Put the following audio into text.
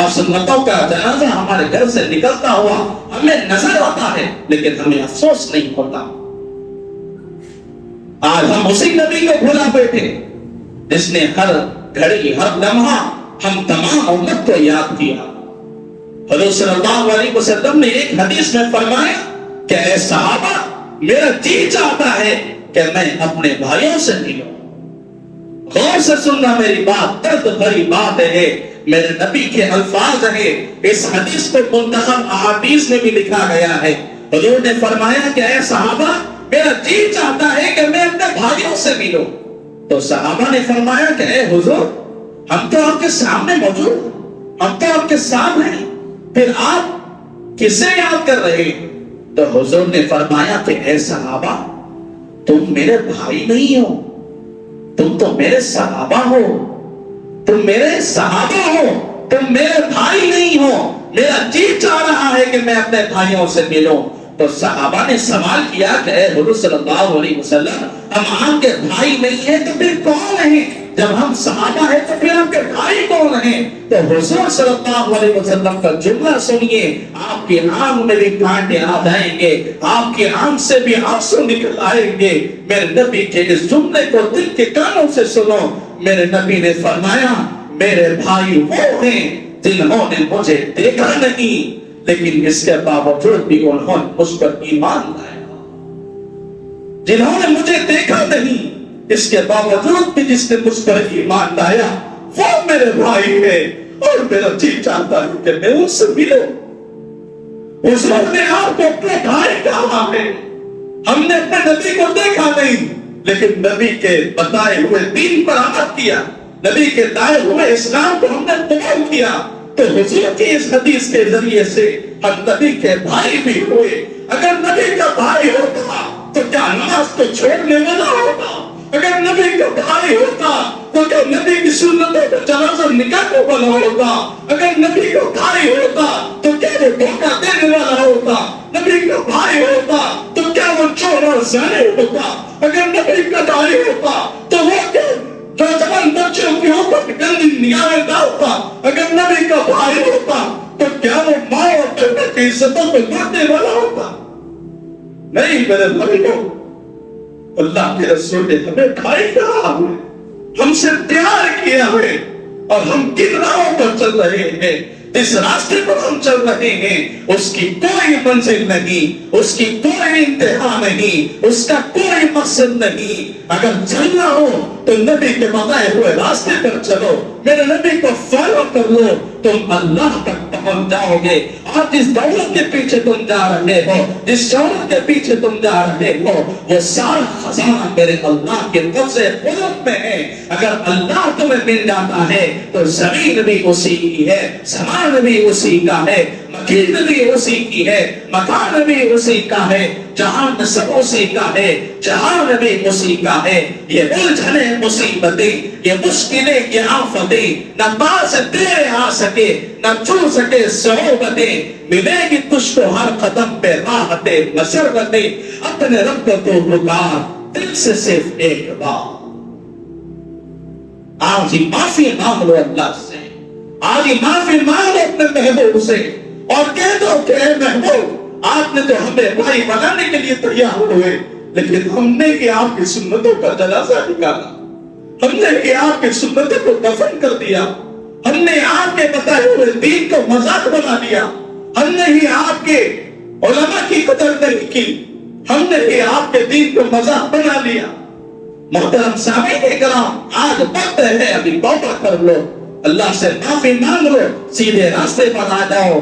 اور سنتوں کا جنازہ ہمارے گھر سے نکلتا ہوا ہمیں نظر آتا ہے لیکن ہمیں افسوس نہیں ہوتا۔ آج ہم اسی نبی کو بھولا بیٹھے جس نے ہر گھڑی ہر لمحہ ہم تمام امت کو یاد کیا۔ حضور صلی اللہ علیہ وسلم نے ایک حدیث میں فرمایا کہ اے صحابہ، میرا جی چاہتا ہے کہ میں اپنے بھائیوں سے ملوں۔ غور سے سننا میری بات، درد بھری بات ہے، میرے نبی کے الفاظ ہیں، اس حدیث کو منتخب احادیث میں بھی لکھا گیا ہے۔ حضور نے فرمایا کہ اے صحابہ، میرا جی چاہتا ہے کہ میں اپنے بھائیوں سے ملوں۔ تو صحابہ نے فرمایا کہ اے حضور، ہم تو آپ کے سامنے موجود ہیں، ہم تو آپ کے ساتھ ہیں، پھر آپ کسے یاد کر رہے ہیں؟ تو حضور نے فرمایا کہ اے صحابہ، تم میرے بھائی نہیں ہو، تم تو میرے صحابہ ہو، تم میرے صحابہ ہو، تم میرے بھائی نہیں ہو۔ میرا جی چاہ رہا ہے کہ میں اپنے بھائیوں سے ملوں۔ تو صحابہ نے سوال کیا کہ اے حضور صلی اللہ علیہ وسلم، ہم آپ کے بھائی نہیں ہیں تو پھر کون ہیں؟ جب ہم صحابہ ہیں تو پھر آپ کے بھائی کون ہیں؟ تو حضور صلی اللہ علیہ وسلم کا جملہ سنیے، آپ کی آنکھ میں بھی کانٹے آ جائیں گے، آپ کی آنکھ سے بھی آنسو نکل آئیں گے۔ میرے نبی کے اس جملے کو دل کے کانوں سے سنو۔ میرے نبی نے فرمایا، میرے بھائی وہ ہیں جنہوں نے مجھے دیکھا نہیں لیکن اس کے باوجود بھی انہوں نے مجھ پر ایمان لایا، جنہوں نے مجھے دیکھا نہیں اس کے باوجود بھی جس نے مجھ پر ایمان لایا وہ میرے بھائی ہے۔ اور میرا جی چاہتا ہے کہ میں ان سے ملوں۔ اس وقت نے آپ کو اپنے بھائی کہا ہے۔ ہم نے اپنے نبی کو دیکھا نہیں لیکن نبی کے بتائے ہوئے دین پر عمل کیا، نبی کے لائے ہوئے اسلام کو ہم نے قبول کیا۔ تو حضور کی اس حدیث کے ذریعے سے ہم نبی کے بھائی بھی ہوئے۔ اگر نبی کا بھائی ہوتا تو کیا نماز کو چھوڑنے والا ہوتا؟ اگر نبی کا بھائی ہوتا تو کیا نبی کی سنتوں کا جنازہ نکالنے والا ہوتا؟ اگر نبی کا بھائی ہوتا تو کیا وہ دھوکہ دینے والا ہوتا؟ نبی کا بھائی ہوتا تو کیا وہ چور اور زانی ہوتا؟ اگر نبی کا بھائی ہوتا تو وہ کیا نوجوان بچوں کے اوپر گندی نگاہیں ڈالتا؟ اگر نبی کا بھائی ہوتا تو کیا وہ ماں اور بیٹے کی عزتوں کو لوٹنے والا ہوتا؟ نہیں میرے بھائیوں، اللہ کے رسول نے ہمیں بھائی کہا ہے، ہم سے پیار کیا ہے، اور ہم کن راہوں پر چل رہے ہیں، اس راستے پر ہم چل رہے ہیں، اس کی کوئی منزل نہیں، اس کی کوئی انتہا نہیں، اس کا کوئی مقصد نہیں۔ اگر چلنا ہو تو نبی کے بتائے ہوئے راستے پر چلو، میرے نبی کو فالو کر لو، تم اللہ تک پہنچ جاؤ گے۔ اور جس دولت کے پیچھے تم جا رہے ہو، جس شہرت کے پیچھے تم جا رہے ہو، وہ سارا خزانہ میرے اللہ کے قبضے قدرت میں ہے۔ اگر اللہ تمہیں مل جاتا ہے تو زمین بھی اسی کی ہے، سمان بھی اسی کا ہے، مکین بھی اسی کی ہے، مکان بھی اسی کا ہے، جہان سب اسی کا ہے، جہان بھی اسی کا ہے۔ یہ الجھنیں مصیبتیں، یہ مشکلیں، یہ آفتیں نہ پاس تیرے آ سکے، نہ چھو سکے صعوبتیں، ملے گی تجھ کو ہر قدم پہ راحتیں مسرتیں۔ اپنے رب کو پکار دل سے صرف ایک بار، آج ہی معافی مانگ لو اللہ سے، آج ہی معافی مانگو اپنے محبوب سے، اور کہہ دو کہ اے محبوب، آپ نے تو ہمیں بھائی بنانے کے لیے تیار ہوئے لیکن ہم نے کہ آپ کی سنتوں کا جنازہ نکالا، ہم نے کہ آپ کی سنتوں کو دفن کر دیا، ہم نے آپ کے بتائے ہوئے دین کو مذاق بنا دیا، ہم نے ہی آپ کے علماء کی قدر نہیں کی، ہم نے ہی آپ کے دین کو مذاق بنا لیا۔ محترم سامعین کرام، آج وقت ہے ابھی توبہ کر لو، اللہ سے معافی مانگ لو، سیدھے راستے پر آ جاؤ۔